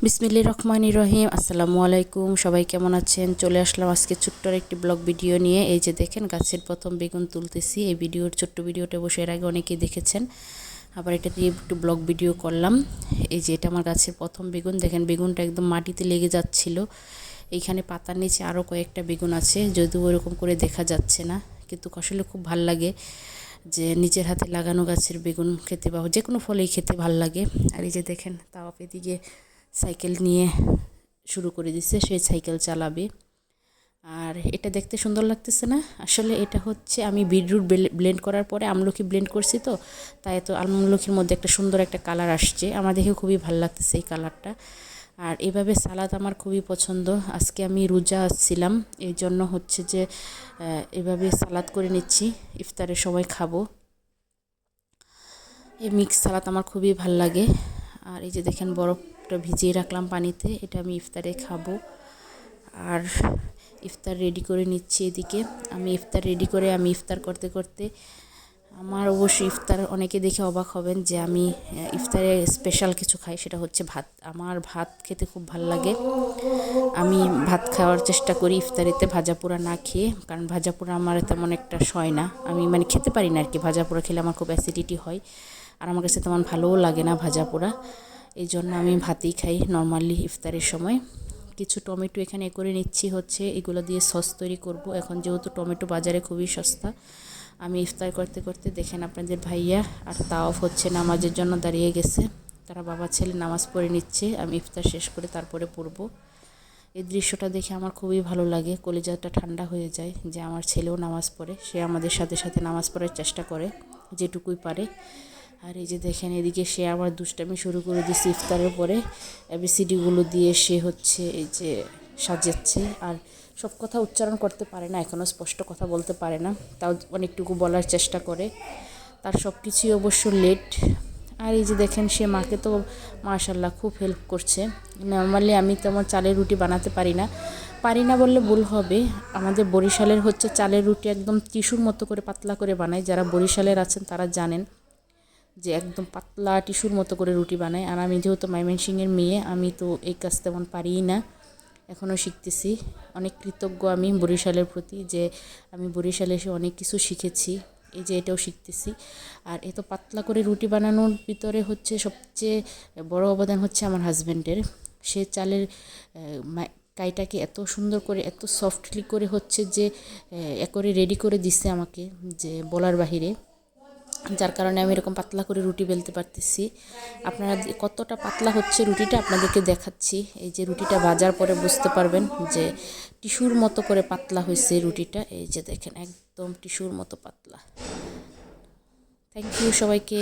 বিসমিল্লাহির রহমানির রহিম। আসসালামু আলাইকুম, সবাই কেমন আছেন? চলে আসলাম আজকে ছোট্ট একটি ব্লগ ভিডিও নিয়ে। এই যে দেখেন গাছের প্রথম বেগুন তুলতেছি। এই ভিডিওর ছোট্ট ভিডিওটা বসে এর আগে অনেকেই দেখেছেন, আবার এটা দিয়ে একটু ব্লগ ভিডিও করলাম। এই যে এটা আমার গাছের প্রথম বেগুন। দেখেন বেগুনটা একদম মাটিতে লেগে যাচ্ছিল। এইখানে পাতার নিচে আরও কয়েকটা বেগুন আছে, যদিও ওরকম করে দেখা যাচ্ছে না, কিন্তু আসলে খুব ভাল লাগে যে নিজের হাতে লাগানো গাছের বেগুন খেতে বা যে কোনো ফলেই খেতে ভাল লাগে। আর এই যে দেখেন তাও এদিকে সাইকেল নিয়ে শুরু করে দিচ্ছে, সে সাইকেল চালাবে। আর এটা দেখতে সুন্দর লাগতেছে না? আসলে এটা হচ্ছে আমি বিটরুট ব্লেন্ড করার পরে আমলকি ব্লেন্ড করছি, তো তাই তো আমলকির মধ্যে একটা সুন্দর একটা কালার আসছে। আমার দেখে খুবই ভালো লাগতেছে এই কালারটা। আর এভাবে সালাদ আমার খুবই পছন্দ। আজকে আমি রোজা ছিলাম, এই জন্য হচ্ছে যে এভাবে সালাদ করে নিচ্ছি, ইফতারের সময় খাবো। এই মিক্স সালাদ আমার খুবই ভাল লাগে। আর এই যে দেখেন বরফটা ভিজিয়ে রাখলাম পানিতে, এটা আমি ইফতারে খাবো। আর ইফতার রেডি করে নিচ্ছি এদিকে। আমি ইফতার করতে করতে আমার অবশ্যই ইফতার অনেকে দেখে অবাক হবেন যে আমি ইফতারে স্পেশাল কিছু খাই, সেটা হচ্ছে ভাত। আমার ভাত খেতে খুব ভালো লাগে। আমি ভাত খাওয়ার চেষ্টা করি ইফতারিতে ভাজা পোড়া না খেয়ে, কারণ ভাজা পোড়া আমার তেমন একটা সয় না, আমি খেতে পারি না আর কি। ভাজা পোড়া খেলে আমার খুব অ্যাসিডিটি হয়, আর আমার কাছে তেমন ভালোও লাগে না ভাজা পোড়া। এই জন্য আমি ভাতই খাই নর্মালি ইফতারের সময়। কিছু টমেটো এখানে করে নিচ্ছি, হচ্ছে এগুলো দিয়ে সস তৈরি করব। এখন যেহেতু টমেটো বাজারে খুবই সস্তা, আমি ইফতার করতে করতে দেখেন আপনাদের ভাইয়া আর তাওয়াফ হচ্ছে নামাজের জন্য দাঁড়িয়ে গেছে। তারা বাবা ছেলে নামাজ পড়ে নিচ্ছে, আমি ইফতার শেষ করে তারপরে পড়ব। এই দৃশ্যটা দেখে আমার খুবই ভালো লাগে, কলিজাটা ঠান্ডা হয়ে যায় যে আমার ছেলেও নামাজ পড়ে। সে আমাদের সাথে সাথে নামাজ পড়ার চেষ্টা করে যেটুকুই পারে। আর এই যে দেখেন এদিকে সে আবার দুষ্টামি শুরু করে দিয়েছে ইফতারের পরে। এবিসিডিগুলো দিয়ে সে হচ্ছে এই যে সাজাচ্ছে, আর সব কথা উচ্চারণ করতে পারে না, এখনও স্পষ্ট কথা বলতে পারে না, তাও অনেকটুকু বলার চেষ্টা করে। তার সব কিছুই অবশ্য লেট। আর এই যে দেখেন সে মাকে তো মাশাআল্লাহ খুব হেল্প করছে। নর্মালি আমি তেমন চালের রুটি বানাতে পারি না বললে ভুল হবে। আমাদের বরিশালের হচ্ছে চালের রুটি একদম টিস্যুর মতো করে পাতলা করে বানায়। যারা বরিশালের আছেন তারা জানেন যে একদম পাতলা টিস্যুর মতো করে রুটি বানায়। আর আমি যেহেতু ময়মনসিংহের মেয়ে, আমি তো এই কাজ তেমন পারিই না, এখনও শিখতেছি। অনেক কৃতজ্ঞ আমি বরিশালের প্রতি যে আমি বরিশালে এসে অনেক কিছু শিখেছি, এই যে এটাও শিখতেছি। আর এত পাতলা করে রুটি বানানোর ভিতরে হচ্ছে সবচেয়ে বড় অবদান হচ্ছে আমার হাজব্যান্ডের। সে চালের কাইটাকে এত সুন্দর করে এত সফটলি করে হচ্ছে যে করে রেডি করে দিচ্ছে আমাকে, যে বলার বাহিরে। যার কারণে আমি এরকম পাতলা করে রুটি বেলতে পারতেছি। আপনারা কতটা পাতলা হচ্ছে রুটিটা আপনাদেরকে দেখাচ্ছি। এই যে রুটিটা ভাজার পরে বুঝতে পারবেন যে টিস্যুর মতো করে পাতলা হয়েছে রুটিটা। এই যে দেখেন একদম টিস্যুর মতো পাতলা। থ্যাংক ইউ সবাইকে।